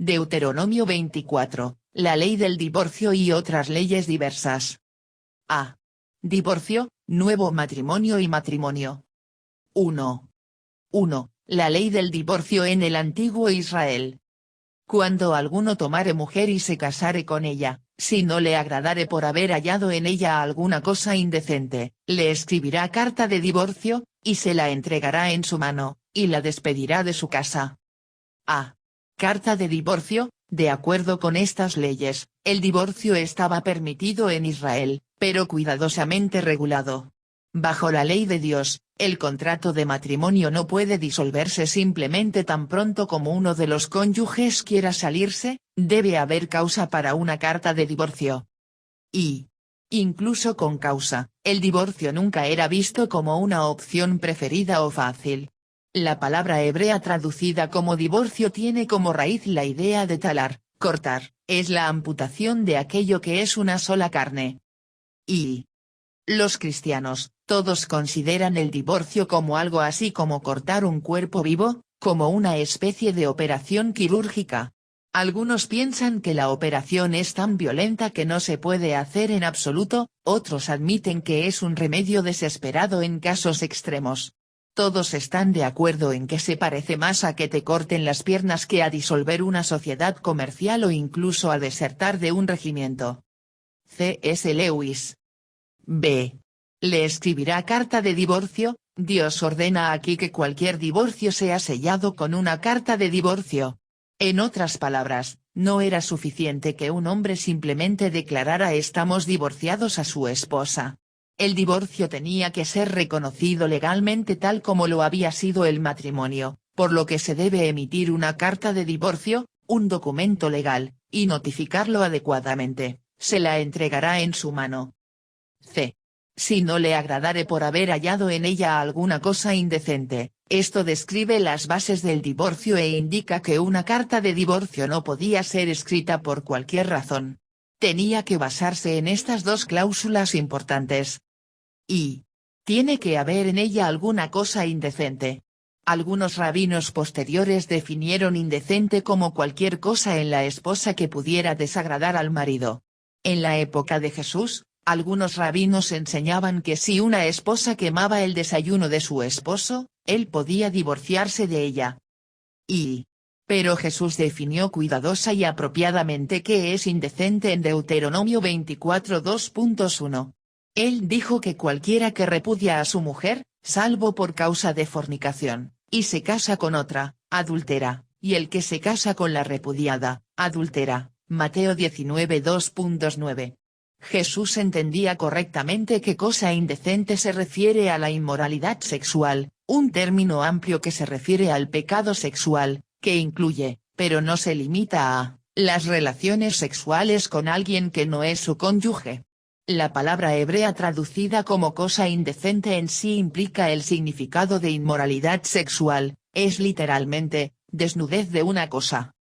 Deuteronomio 24, la ley del divorcio y otras leyes diversas. A. Divorcio, nuevo matrimonio y matrimonio. 1. 1. La ley del divorcio en el antiguo Israel. Cuando alguno tomare mujer y se casare con ella, si no le agradare por haber hallado en ella alguna cosa indecente, le escribirá carta de divorcio, y se la entregará en su mano, y la despedirá de su casa. A. Carta de divorcio. De acuerdo con estas leyes, el divorcio estaba permitido en Israel, pero cuidadosamente regulado. Bajo la ley de Dios, el contrato de matrimonio no puede disolverse simplemente tan pronto como uno de los cónyuges quiera salirse, debe haber causa para una carta de divorcio. Y, incluso con causa, el divorcio nunca era visto como una opción preferida o fácil. La palabra hebrea traducida como divorcio tiene como raíz la idea de talar, cortar, es la amputación de aquello que es una sola carne. Y los cristianos, todos consideran el divorcio como algo así como cortar un cuerpo vivo, como una especie de operación quirúrgica. Algunos piensan que la operación es tan violenta que no se puede hacer en absoluto, otros admiten que es un remedio desesperado en casos extremos. Todos están de acuerdo en que se parece más a que te corten las piernas que a disolver una sociedad comercial o incluso a desertar de un regimiento. C.S. Lewis. B. Le escribirá carta de divorcio. Dios ordena aquí que cualquier divorcio sea sellado con una carta de divorcio. En otras palabras, no era suficiente que un hombre simplemente declarara estamos divorciados a su esposa. El divorcio tenía que ser reconocido legalmente tal como lo había sido el matrimonio, por lo que se debe emitir una carta de divorcio, un documento legal, y notificarlo adecuadamente, se la entregará en su mano. C. Si no le agradare por haber hallado en ella alguna cosa indecente, esto describe las bases del divorcio e indica que una carta de divorcio no podía ser escrita por cualquier razón. Tenía que basarse en estas dos cláusulas importantes. Y tiene que haber en ella alguna cosa indecente. Algunos rabinos posteriores definieron indecente como cualquier cosa en la esposa que pudiera desagradar al marido. En la época de Jesús, algunos rabinos enseñaban que si una esposa quemaba el desayuno de su esposo, él podía divorciarse de ella. Pero Jesús definió cuidadosa y apropiadamente qué es indecente en Deuteronomio 24 2.1. Él dijo que cualquiera que repudia a su mujer, salvo por causa de fornicación, y se casa con otra, adultera, y el que se casa con la repudiada, adultera. Mateo 19 2.9. Jesús entendía correctamente que cosa indecente se refiere a la inmoralidad sexual, un término amplio que se refiere al pecado sexual, que incluye, pero no se limita a, las relaciones sexuales con alguien que no es su cónyuge. La palabra hebrea traducida como cosa indecente en sí implica el significado de inmoralidad sexual, es literalmente, desnudez de una cosa.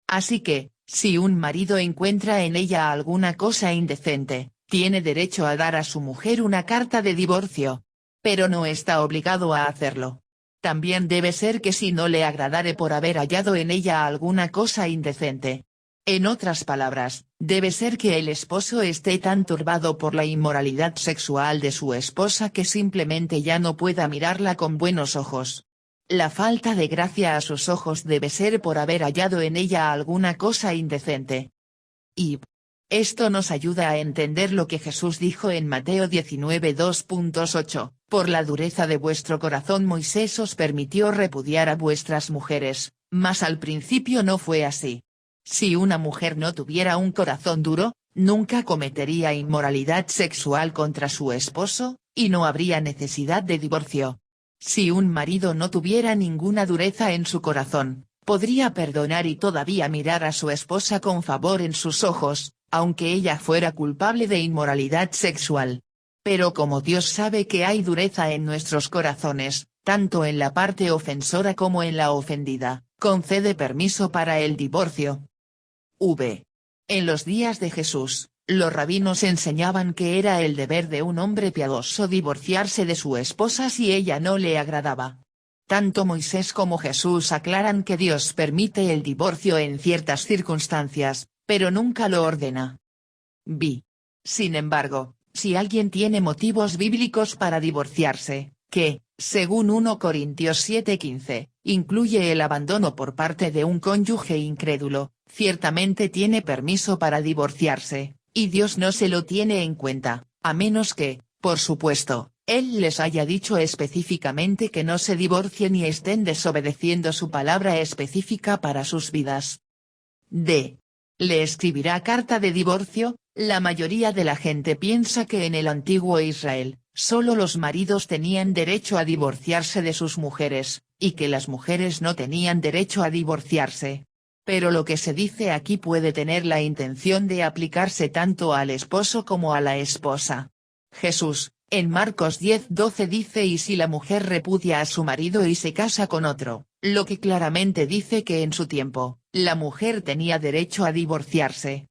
Así que, si un marido encuentra en ella alguna cosa indecente, tiene derecho a dar a su mujer una carta de divorcio. Pero no está obligado a hacerlo. También debe ser que si no le agradare por haber hallado en ella alguna cosa indecente. En otras palabras, debe ser que el esposo esté tan turbado por la inmoralidad sexual de su esposa que simplemente ya no pueda mirarla con buenos ojos. La falta de gracia a sus ojos debe ser por haber hallado en ella alguna cosa indecente. Y esto nos ayuda a entender lo que Jesús dijo en Mateo 19 2.8, por la dureza de vuestro corazón Moisés os permitió repudiar a vuestras mujeres, mas al principio no fue así. Si una mujer no tuviera un corazón duro, nunca cometería inmoralidad sexual contra su esposo, y no habría necesidad de divorcio. Si un marido no tuviera ninguna dureza en su corazón, podría perdonar y todavía mirar a su esposa con favor en sus ojos, aunque ella fuera culpable de inmoralidad sexual. Pero como Dios sabe que hay dureza en nuestros corazones, tanto en la parte ofensora como en la ofendida, concede permiso para el divorcio. En los días de Jesús, los rabinos enseñaban que era el deber de un hombre piadoso divorciarse de su esposa si ella no le agradaba. Tanto Moisés como Jesús aclaran que Dios permite el divorcio en ciertas circunstancias, pero nunca lo ordena. B. Sin embargo, si alguien tiene motivos bíblicos para divorciarse, que, según 1 Corintios 7:15, incluye el abandono por parte de un cónyuge incrédulo, ciertamente tiene permiso para divorciarse, y Dios no se lo tiene en cuenta, a menos que, por supuesto, Él les haya dicho específicamente que no se divorcien y estén desobedeciendo su palabra específica para sus vidas. D. ¿Le escribirá carta de divorcio? La mayoría de la gente piensa que en el antiguo Israel, solo los maridos tenían derecho a divorciarse de sus mujeres, y que las mujeres no tenían derecho a divorciarse. Pero lo que se dice aquí puede tener la intención de aplicarse tanto al esposo como a la esposa. Jesús, en Marcos 10:12 dice: y si la mujer repudia a su marido y se casa con otro, lo que claramente dice que en su tiempo, la mujer tenía derecho a divorciarse.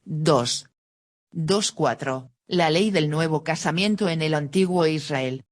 2. 2:4, la ley del nuevo casamiento en el antiguo Israel.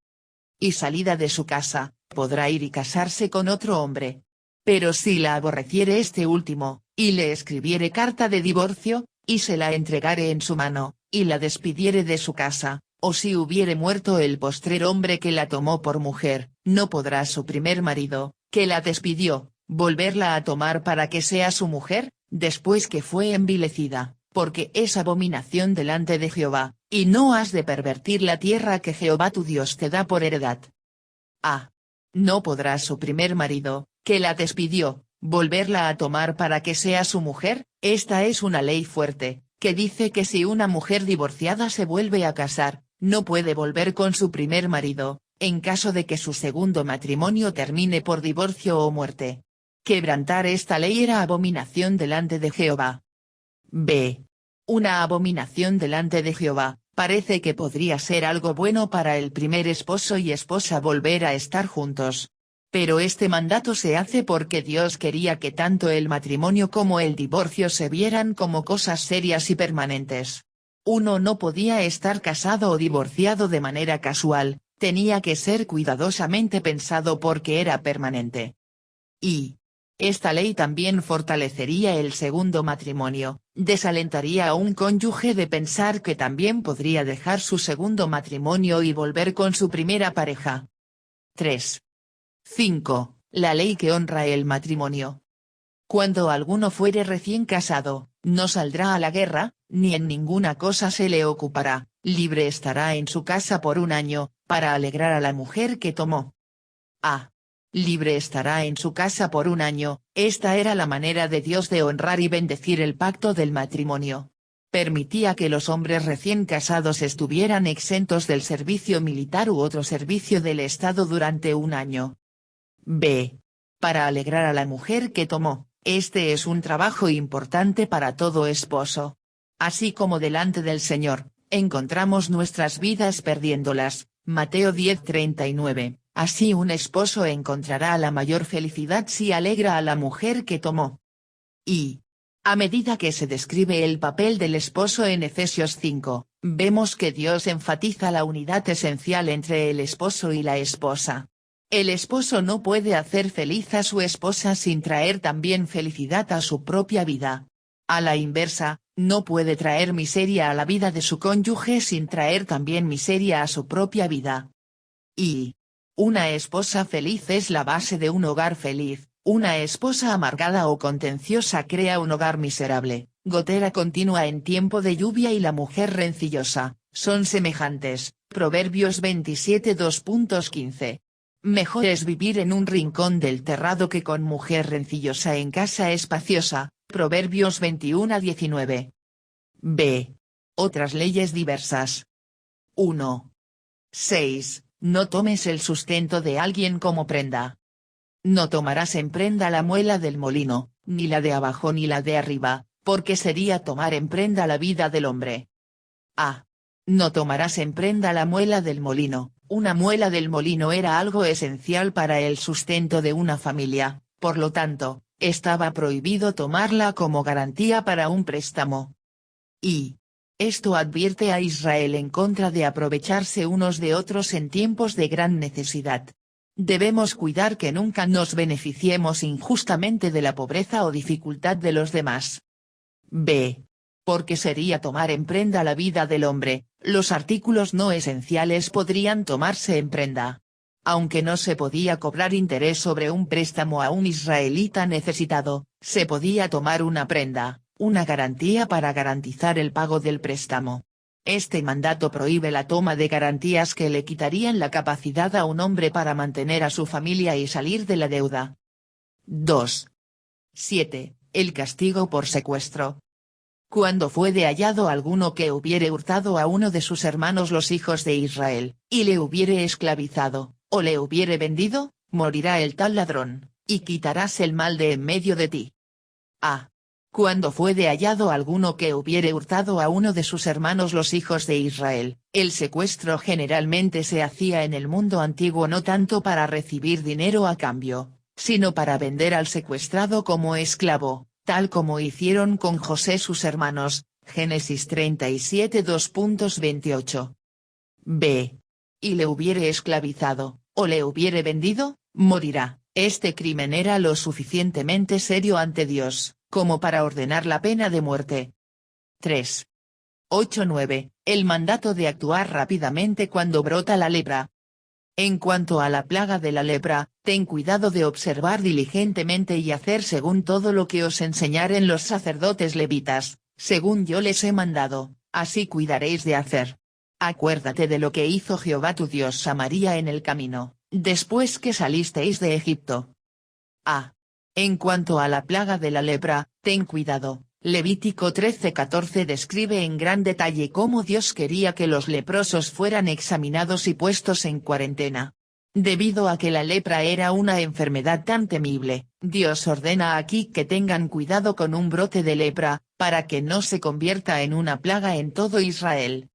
Y salida de su casa, podrá ir y casarse con otro hombre. Pero si la aborreciere este último, y le escribiere carta de divorcio, y se la entregare en su mano, y la despidiere de su casa, o si hubiere muerto el postrer hombre que la tomó por mujer, no podrá su primer marido, que la despidió, volverla a tomar para que sea su mujer, después que fue envilecida, porque es abominación delante de Jehová, y no has de pervertir la tierra que Jehová tu Dios te da por heredad. A. No podrá su primer marido, que la despidió, volverla a tomar para que sea su mujer. Esta es una ley fuerte, que dice que si una mujer divorciada se vuelve a casar, no puede volver con su primer marido, en caso de que su segundo matrimonio termine por divorcio o muerte. Quebrantar esta ley era abominación delante de Jehová. B. Una abominación delante de Jehová. Parece que podría ser algo bueno para el primer esposo y esposa volver a estar juntos. Pero este mandato se hace porque Dios quería que tanto el matrimonio como el divorcio se vieran como cosas serias y permanentes. Uno no podía estar casado o divorciado de manera casual, tenía que ser cuidadosamente pensado porque era permanente. Y esta ley también fortalecería el segundo matrimonio, desalentaría a un cónyuge de pensar que también podría dejar su segundo matrimonio y volver con su primera pareja. 3. 5. La ley que honra el matrimonio. Cuando alguno fuere recién casado, no saldrá a la guerra, ni en ninguna cosa se le ocupará, libre estará en su casa por un año, para alegrar a la mujer que tomó. A. Libre estará en su casa por un año. Esta era la manera de Dios de honrar y bendecir el pacto del matrimonio. Permitía que los hombres recién casados estuvieran exentos del servicio militar u otro servicio del Estado durante un año. B. Para alegrar a la mujer que tomó. Este es un trabajo importante para todo esposo. Así como delante del Señor, encontramos nuestras vidas perdiéndolas. Mateo 10:39. Así un esposo encontrará la mayor felicidad si alegra a la mujer que tomó. Y, a medida que se describe el papel del esposo en Efesios 5, vemos que Dios enfatiza la unidad esencial entre el esposo y la esposa. El esposo no puede hacer feliz a su esposa sin traer también felicidad a su propia vida. A la inversa, no puede traer miseria a la vida de su cónyuge sin traer también miseria a su propia vida. Y una esposa feliz es la base de un hogar feliz. Una esposa amargada o contenciosa crea un hogar miserable. Gotera continua en tiempo de lluvia y la mujer rencillosa, son semejantes. Proverbios 27:2.15. Mejor es vivir en un rincón del terrado que con mujer rencillosa en casa espaciosa. Proverbios 21:19. B. Otras leyes diversas. 1. 6. No tomes el sustento de alguien como prenda. No tomarás en prenda la muela del molino, ni la de abajo ni la de arriba, porque sería tomar en prenda la vida del hombre. A. No tomarás en prenda la muela del molino. Una muela del molino era algo esencial para el sustento de una familia, por lo tanto, estaba prohibido tomarla como garantía para un préstamo. Y esto advierte a Israel en contra de aprovecharse unos de otros en tiempos de gran necesidad. Debemos cuidar que nunca nos beneficiemos injustamente de la pobreza o dificultad de los demás. B. Porque sería tomar en prenda la vida del hombre, los artículos no esenciales podrían tomarse en prenda. Aunque no se podía cobrar interés sobre un préstamo a un israelita necesitado, se podía tomar una prenda, una garantía para garantizar el pago del préstamo. Este mandato prohíbe la toma de garantías que le quitarían la capacidad a un hombre para mantener a su familia y salir de la deuda. 2. 7. El castigo por secuestro. Cuando fuere hallado alguno que hubiere hurtado a uno de sus hermanos los hijos de Israel, y le hubiere esclavizado, o le hubiere vendido, morirá el tal ladrón, y quitarás el mal de en medio de ti. A. Cuando fuere hallado alguno que hubiere hurtado a uno de sus hermanos los hijos de Israel, el secuestro generalmente se hacía en el mundo antiguo no tanto para recibir dinero a cambio, sino para vender al secuestrado como esclavo, tal como hicieron con José sus hermanos, Génesis 37 2.28. B. Y le hubiere esclavizado, o le hubiere vendido, morirá. Este crimen era lo suficientemente serio ante Dios, como para ordenar la pena de muerte. 3. 8-9. El mandato de actuar rápidamente cuando brota la lepra. En cuanto a la plaga de la lepra, ten cuidado de observar diligentemente y hacer según todo lo que os enseñaren los sacerdotes levitas, según yo les he mandado, así cuidaréis de hacer. Acuérdate de lo que hizo Jehová tu Dios Samaria en el camino, después que salisteis de Egipto. A. En cuanto a la plaga de la lepra, ten cuidado. Levítico 13:14 describe en gran detalle cómo Dios quería que los leprosos fueran examinados y puestos en cuarentena. Debido a que la lepra era una enfermedad tan temible, Dios ordena aquí que tengan cuidado con un brote de lepra, para que no se convierta en una plaga en todo Israel.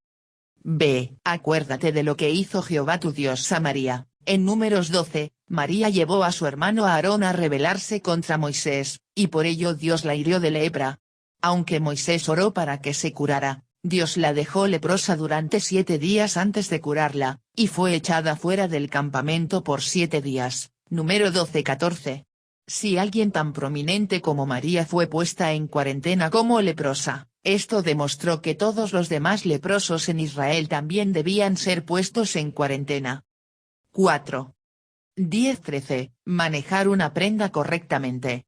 B. Acuérdate de lo que hizo Jehová tu Dios Samaria. En Números 12, María llevó a su hermano Aarón a rebelarse contra Moisés, y por ello Dios la hirió de lepra. Aunque Moisés oró para que se curara, Dios la dejó leprosa durante 7 días antes de curarla, y fue echada fuera del campamento por 7 días. Número 12:14. Si alguien tan prominente como María fue puesta en cuarentena como leprosa, esto demostró que todos los demás leprosos en Israel también debían ser puestos en cuarentena. 4. 10-13. Manejar una prenda correctamente.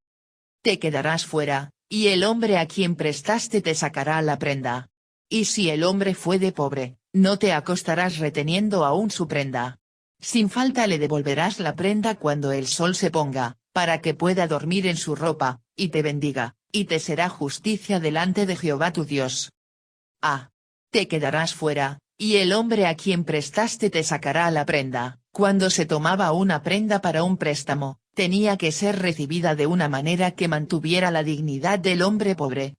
Te quedarás fuera, y el hombre a quien prestaste te sacará la prenda. Y si el hombre fue de pobre, no te acostarás reteniendo aún su prenda. Sin falta le devolverás la prenda cuando el sol se ponga, para que pueda dormir en su ropa, y te bendiga, y te será justicia delante de Jehová tu Dios. A. Te quedarás fuera, y el hombre a quien prestaste te sacará la prenda. Cuando se tomaba una prenda para un préstamo, tenía que ser recibida de una manera que mantuviera la dignidad del hombre pobre.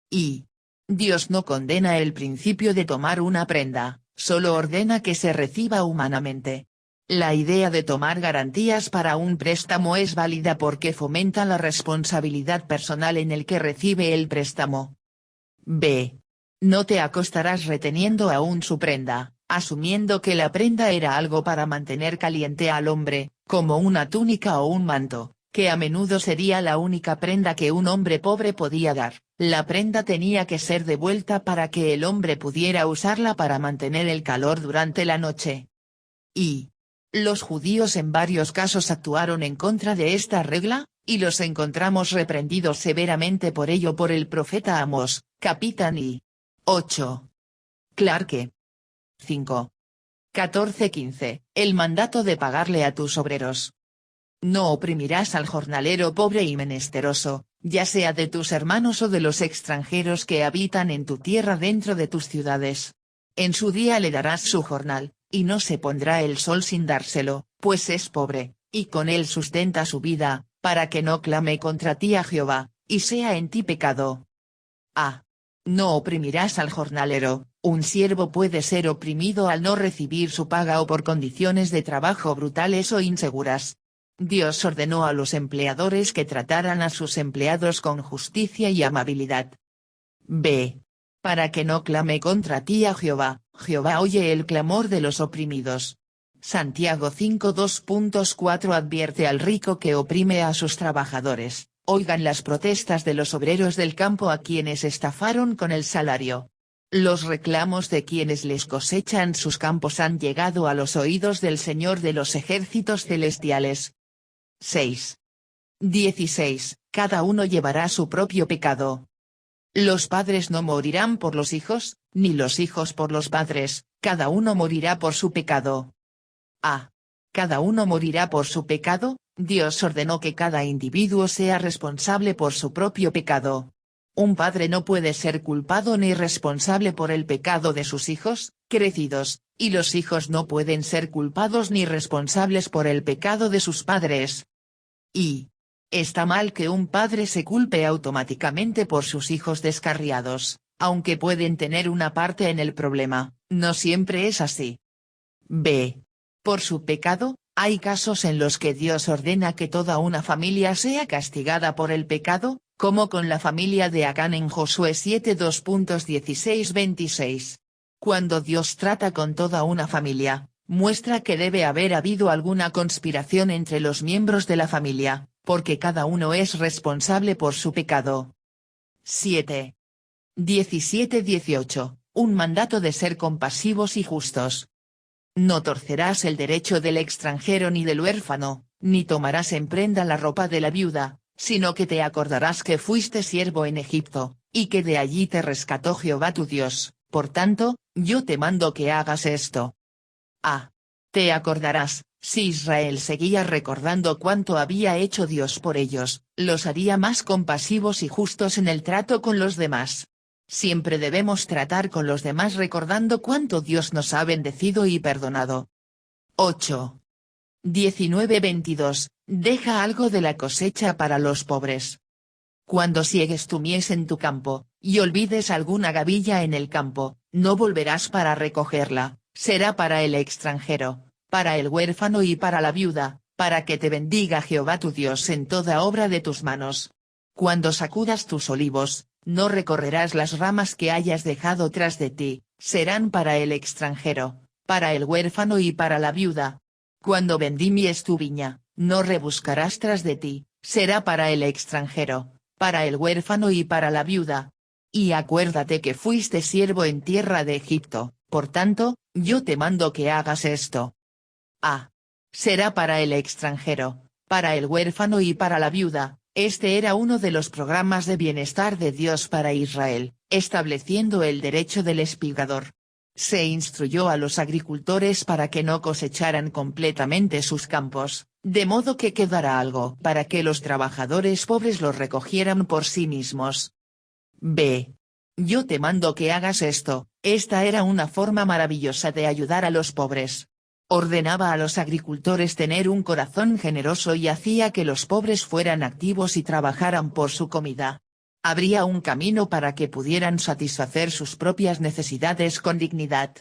Y Dios no condena el principio de tomar una prenda, solo ordena que se reciba humanamente. La idea de tomar garantías para un préstamo es válida porque fomenta la responsabilidad personal en el que recibe el préstamo. B. No te acostarás reteniendo aún su prenda, asumiendo que la prenda era algo para mantener caliente al hombre, como una túnica o un manto, que a menudo sería la única prenda que un hombre pobre podía dar. La prenda tenía que ser devuelta para que el hombre pudiera usarla para mantener el calor durante la noche. Y los judíos en varios casos actuaron en contra de esta regla, y los encontramos reprendidos severamente por ello por el profeta Amós, capítulo 8. Clarke. 5. 14-15. El mandato de pagarle a tus obreros. No oprimirás al jornalero pobre y menesteroso, ya sea de tus hermanos o de los extranjeros que habitan en tu tierra dentro de tus ciudades. En su día le darás su jornal, y no se pondrá el sol sin dárselo, pues es pobre, y con él sustenta su vida, para que no clame contra ti a Jehová, y sea en ti pecado. A. No oprimirás al jornalero. Un siervo puede ser oprimido al no recibir su paga o por condiciones de trabajo brutales o inseguras. Dios ordenó a los empleadores que trataran a sus empleados con justicia y amabilidad. B. Para que no clame contra ti a Jehová, Jehová oye el clamor de los oprimidos. Santiago 5:2.4 advierte al rico que oprime a sus trabajadores. Oigan las protestas de los obreros del campo a quienes estafaron con el salario. Los reclamos de quienes les cosechan sus campos han llegado a los oídos del Señor de los ejércitos celestiales. 6. 16. Cada uno llevará su propio pecado. Los padres no morirán por los hijos, ni los hijos por los padres, cada uno morirá por su pecado. A. Cada uno morirá por su pecado. Dios ordenó que cada individuo sea responsable por su propio pecado. Un padre no puede ser culpado ni responsable por el pecado de sus hijos, crecidos, y los hijos no pueden ser culpados ni responsables por el pecado de sus padres. Y está mal que un padre se culpe automáticamente por sus hijos descarriados, aunque pueden tener una parte en el problema, no siempre es así. B. Por su pecado, hay casos en los que Dios ordena que toda una familia sea castigada por el pecado, como con la familia de Acán en Josué 7:2.16-26. Cuando Dios trata con toda una familia, muestra que debe haber habido alguna conspiración entre los miembros de la familia, porque cada uno es responsable por su pecado. 7. 17-18. Un mandato de ser compasivos y justos. No torcerás el derecho del extranjero ni del huérfano, ni tomarás en prenda la ropa de la viuda, sino que te acordarás que fuiste siervo en Egipto, y que de allí te rescató Jehová tu Dios, por tanto, yo te mando que hagas esto. A. Te acordarás, si Israel seguía recordando cuánto había hecho Dios por ellos, los haría más compasivos y justos en el trato con los demás. Siempre debemos tratar con los demás recordando cuánto Dios nos ha bendecido y perdonado. 8. 19-22. Deja algo de la cosecha para los pobres. Cuando siegues tu mies en tu campo, y olvides alguna gavilla en el campo, no volverás para recogerla, será para el extranjero, para el huérfano y para la viuda, para que te bendiga Jehová tu Dios en toda obra de tus manos. Cuando sacudas tus olivos, no recorrerás las ramas que hayas dejado tras de ti, serán para el extranjero, para el huérfano y para la viuda. Cuando vendimmies tu viña, no rebuscarás tras de ti, será para el extranjero, para el huérfano y para la viuda. Y acuérdate que fuiste siervo en tierra de Egipto, por tanto, yo te mando que hagas esto. A. Será para el extranjero, para el huérfano y para la viuda. Este era uno de los programas de bienestar de Dios para Israel, estableciendo el derecho del espigador. Se instruyó a los agricultores para que no cosecharan completamente sus campos, de modo que quedara algo para que los trabajadores pobres lo recogieran por sí mismos. B. Yo te mando que hagas esto. Esta era una forma maravillosa de ayudar a los pobres. Ordenaba a los agricultores tener un corazón generoso y hacía que los pobres fueran activos y trabajaran por su comida. Abría un camino para que pudieran satisfacer sus propias necesidades con dignidad.